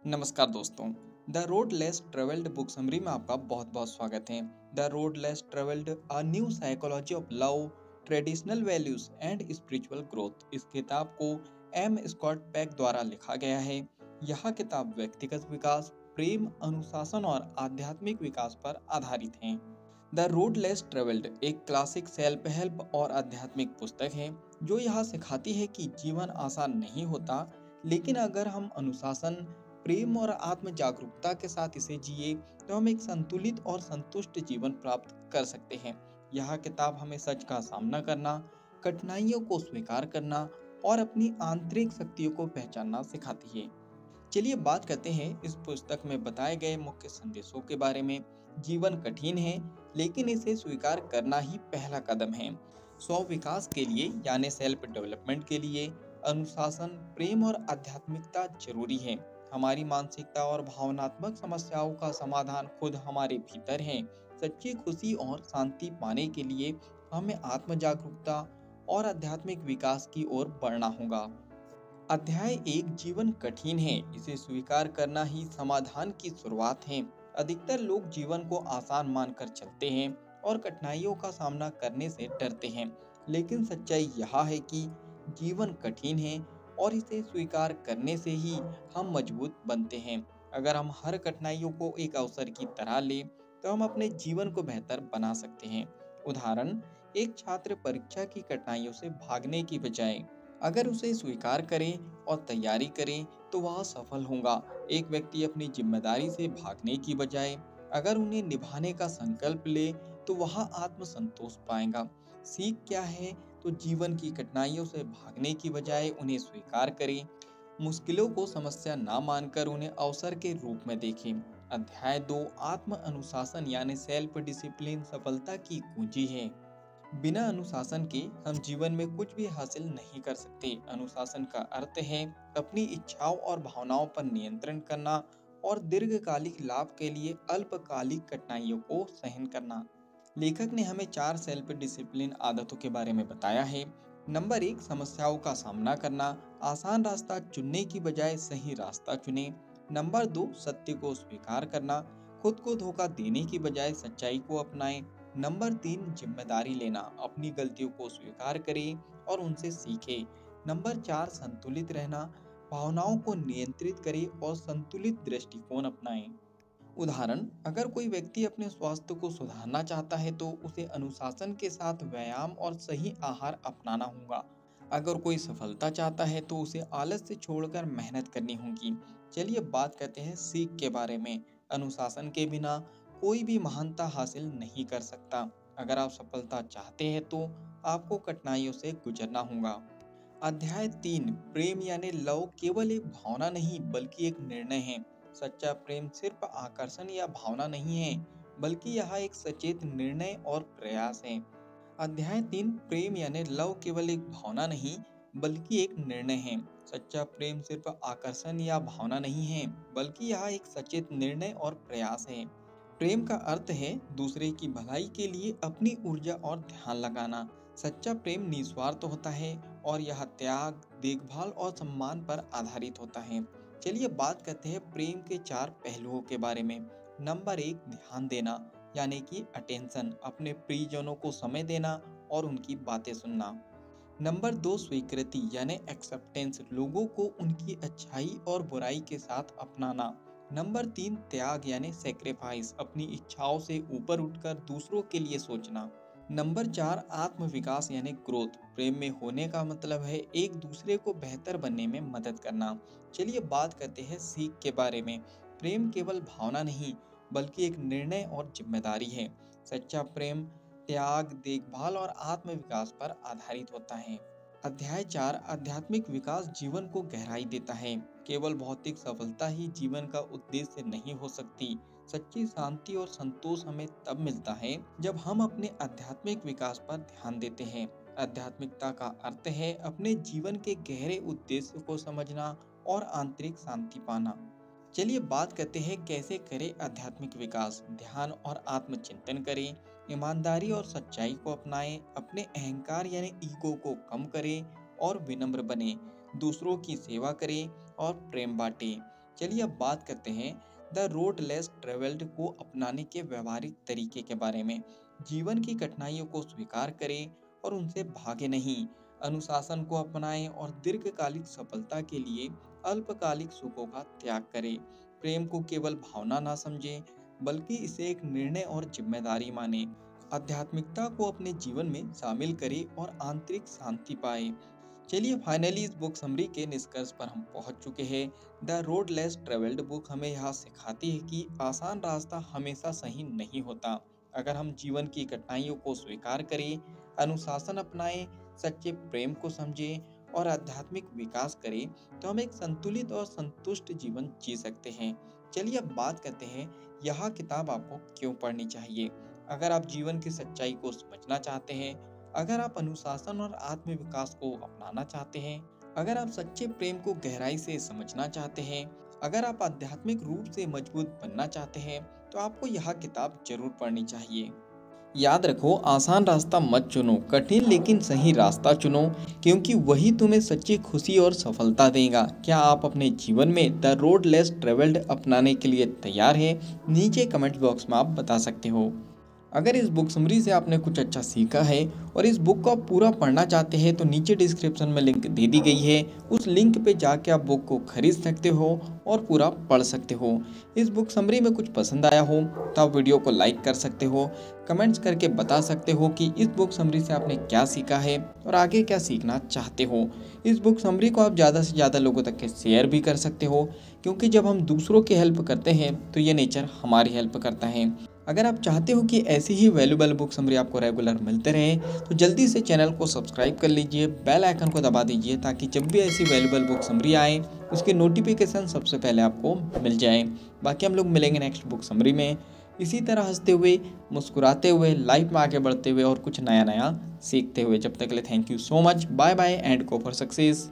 नमस्कार दोस्तों। The road less travelled book summary में आपका बहुत बहुत स्वागत है। The road less travelled a new psychology of love, traditional values and spiritual growth, इस किताब को एम स्कॉट पैक द्वारा लिखा गया है। यह किताब व्यक्तिगत विकास, प्रेम, अनुशासन और आध्यात्मिक विकास पर आधारित है। द रोड लेस ट्रेवल्ड एक क्लासिक सेल्फ हेल्प और आध्यात्मिक पुस्तक है जो यह सिखाती है कि जीवन आसान नहीं होता, लेकिन अगर हम अनुशासन, प्रेम और आत्म जागरूकता के साथ इसे जिए तो हम एक संतुलित और संतुष्ट जीवन प्राप्त कर सकते हैं। यह किताब हमें सच का सामना करना, कठिनाइयों को स्वीकार करना और अपनी आंतरिक शक्तियों को पहचानना सिखाती है। चलिए बात करते हैं इस पुस्तक में बताए गए मुख्य संदेशों के बारे में। जीवन कठिन है, लेकिन इसे स्वीकार करना ही पहला कदम है। स्व विकास के लिए यानी सेल्फ डेवलपमेंट के लिए अनुशासन, प्रेम और आध्यात्मिकता जरूरी है। हमारी मानसिकता और भावनात्मक समस्याओं का समाधान खुद हमारे भीतर है। सच्ची खुशी और शांति पाने के लिए हमें आत्म जागरूकता और आध्यात्मिक विकास की ओर बढ़ना होगा। अध्याय एक, जीवन कठिन है, इसे स्वीकार करना ही समाधान की शुरुआत है। अधिकतर लोग जीवन को आसान मानकर चलते हैं और कठिनाइयों का सामना करने से डरते हैं, लेकिन सच्चाई यह है कि जीवन कठिन है और इसे स्वीकार करने से ही हम मजबूत बनते हैं। अगर हम हर कठिनाइयों को एक अवसर की तरह लें तो हम अपने जीवन को बेहतर बना सकते हैं। उदाहरण, एक छात्र परीक्षा की कठिनाइयों से भागने की बजाय अगर उसे स्वीकार करें और तैयारी करें तो वह सफल होगा। एक व्यक्ति अपनी जिम्मेदारी से भागने की बजाय अगर उन्हें निभाने का संकल्प ले तो वह आत्मसंतोष पाएगा। सीख क्या है? तो जीवन की कठिनाइयों से भागने की बजाय उन्हें स्वीकार करें। मुश्किलों को समस्या ना मानकर उन्हें अवसर के रूप में देखें। अध्याय 2, आत्म अनुशासन यानी सेल्फ डिसिप्लिन सफलता की कुंजी है। बिना अनुशासन के हम जीवन में कुछ भी हासिल नहीं कर सकते। अनुशासन का अर्थ है अपनी इच्छाओं और भावनाओं पर नियंत्रण करना और दीर्घकालिक लाभ के लिए अल्पकालिक कठिनाइयों को सहन करना। लेखक ने हमें 4 सेल्फ डिसिप्लिन आदतों के बारे में बताया है। नंबर 1, समस्याओं का सामना करना। आसान रास्ता चुनने की बजाय सही रास्ता चुने। नंबर 2, सत्य को स्वीकार करना। खुद को धोखा देने की बजाय सच्चाई को अपनाएं। नंबर 3, जिम्मेदारी लेना। अपनी गलतियों को स्वीकार करें और उनसे सीखें। नंबर 4, संतुलित रहना। भावनाओं को नियंत्रित करें और संतुलित दृष्टिकोण अपनाएं। उदाहरण, अगर कोई व्यक्ति अपने स्वास्थ्य को सुधारना चाहता है तो उसे अनुशासन के साथ व्यायाम और सही आहार अपनाना होगा। अगर कोई सफलता चाहता है तो उसे आलस से छोड़कर मेहनत करनी होगी। चलिए बात करते हैं सीख के बारे में। अनुशासन के बिना कोई भी महानता हासिल नहीं कर सकता। अगर आप सफलता चाहते हैं तो आपको कठिनाइयों से गुजरना होगा। अध्याय 3, प्रेम यानी लव केवल एक भावना नहीं बल्कि एक निर्णय है। सच्चा प्रेम सिर्फ आकर्षण या भावना नहीं है, बल्कि यह एक सचेत निर्णय और प्रयास है। अध्याय 3, प्रेम यानी लव केवल एक भावना नहीं बल्कि एक निर्णय है। सच्चा प्रेम सिर्फ आकर्षण या भावना नहीं है, बल्कि यह एक सचेत निर्णय और प्रयास है। प्रेम का अर्थ है दूसरे की भलाई के लिए अपनी ऊर्जा और ध्यान लगाना। सच्चा प्रेम निस्वार्थ होता है और यह त्याग, देखभाल और सम्मान पर आधारित होता है। चलिए बात करते हैं प्रेम के 4 पहलुओं के बारे में। नंबर 1, ध्यान देना यानी कि अटेंशन। अपने प्रियजनों को समय देना और उनकी बातें सुनना। नंबर 2, स्वीकृति यानी एक्सेप्टेंस। लोगों को उनकी अच्छाई और बुराई के साथ अपनाना। नंबर 3, त्याग यानी सेक्रीफाइस। अपनी इच्छाओं से ऊपर उठकर दूसरों के लिए सोचना। नंबर 4, आत्म विकास यानी ग्रोथ। प्रेम में होने का मतलब है एक दूसरे को बेहतर बनने में मदद करना। चलिए बात करते हैं सीख के बारे में। प्रेम केवल भावना नहीं बल्कि एक निर्णय और जिम्मेदारी है। सच्चा प्रेम त्याग, देखभाल और आत्म विकास पर आधारित होता है। अध्याय 4, आध्यात्मिक विकास जीवन को गहराई देता है। केवल भौतिक सफलता ही जीवन का उद्देश्य नहीं हो सकती। सच्ची शांति और संतोष हमें तब मिलता है जब हम अपने आध्यात्मिक विकास पर ध्यान देते हैं। आध्यात्मिकता का अर्थ है अपने जीवन के गहरे उद्देश्य को समझना और आंतरिक शांति पाना। चलिए बात करते हैं कैसे करें आध्यात्मिक विकास। ध्यान और आत्मचिंतन करें, ईमानदारी और सच्चाई को अपनाएं, अपने अहंकार यानी ईगो को कम करें और विनम्र बने, दूसरों की सेवा करें और प्रेम बांटें। चलिए अब बात करते हैं द रोड लेस ट्रेवल्ड को अपनाने के व्यवहारिक तरीके के बारे में। जीवन की कठिनाइयों को स्वीकार करें और उनसे भागे नहीं। अनुशासन को अपनाएं और दीर्घकालिक सफलता के लिए अल्पकालिक सुखों का त्याग करें। प्रेम को केवल भावना ना समझें, बल्कि इसे एक निर्णय और जिम्मेदारी माने। आध्यात्मिकता को अपने जीवन में शामिल करें और आंतरिक शांति पाएं। चलिए फाइनली इस बुक समरी के निष्कर्ष पर हम पहुंच चुके हैं। The road less travelled book हमें यहाँ सिखाती है कि आसान रास्ता हमेशा सही नहीं होता। अगर हम जीवन की कठिनाइयों को स्वीकार करें, अनुशासन अपनाएं, सच्चे प्रेम को समझें और आध्यात्मिक विकास करें, तो हम एक संतुलित और संतुष्ट जीवन जी सकते हैं। चलिए अब बात करते हैं यह किताब आपको क्यों पढ़नी चाहिए। अगर आप जीवन की सच्चाई को समझना चाहते हैं, अगर आप अनुशासन और आत्मविकास को अपनाना चाहते हैं, अगर आप सच्चे प्रेम को गहराई से समझना चाहते हैं, अगर आप आध्यात्मिक रूप से मजबूत बनना चाहते हैं, तो आपको यह किताब जरूर पढ़नी चाहिए। याद रखो, आसान रास्ता मत चुनो, कठिन लेकिन सही रास्ता चुनो, क्योंकि वही तुम्हें सच्ची खुशी और सफलता देगा। क्या आप अपने जीवन में द रोड लेस ट्रेवल्ड अपनाने के लिए तैयार हैं? नीचे कमेंट बॉक्स में आप बता सकते हो। अगर इस बुक समरी से आपने कुछ अच्छा सीखा है और इस बुक को आप पूरा पढ़ना चाहते हैं, तो नीचे डिस्क्रिप्शन में लिंक दे दी गई है। उस लिंक पे जाके आप बुक को खरीद सकते हो और पूरा पढ़ सकते हो। इस बुक समरी में कुछ पसंद आया हो तो आप वीडियो को लाइक कर सकते हो, कमेंट्स करके बता सकते हो कि इस बुक समरी से आपने क्या सीखा है और आगे क्या सीखना चाहते हो। इस बुक समरी को आप ज़्यादा से ज़्यादा लोगों तक के शेयर भी कर सकते हो, क्योंकि जब हम दूसरों की हेल्प करते हैं तो ये नेचर हमारी हेल्प करता है। अगर आप चाहते हो कि ऐसी ही वैल्यूएबल बुक समरी आपको रेगुलर मिलते रहे, तो जल्दी से चैनल को सब्सक्राइब कर लीजिए, बेल आइकन को दबा दीजिए, ताकि जब भी ऐसी वैल्यूएबल बुक समरी आए उसके नोटिफिकेशन सबसे पहले आपको मिल जाए। बाकी हम लोग मिलेंगे नेक्स्ट बुक समरी में, इसी तरह हंसते हुए, मुस्कुराते हुए, लाइफ में आगे बढ़ते हुए और कुछ नया नया सीखते हुए। जब तक के लिए thank you so much, bye bye and go for success.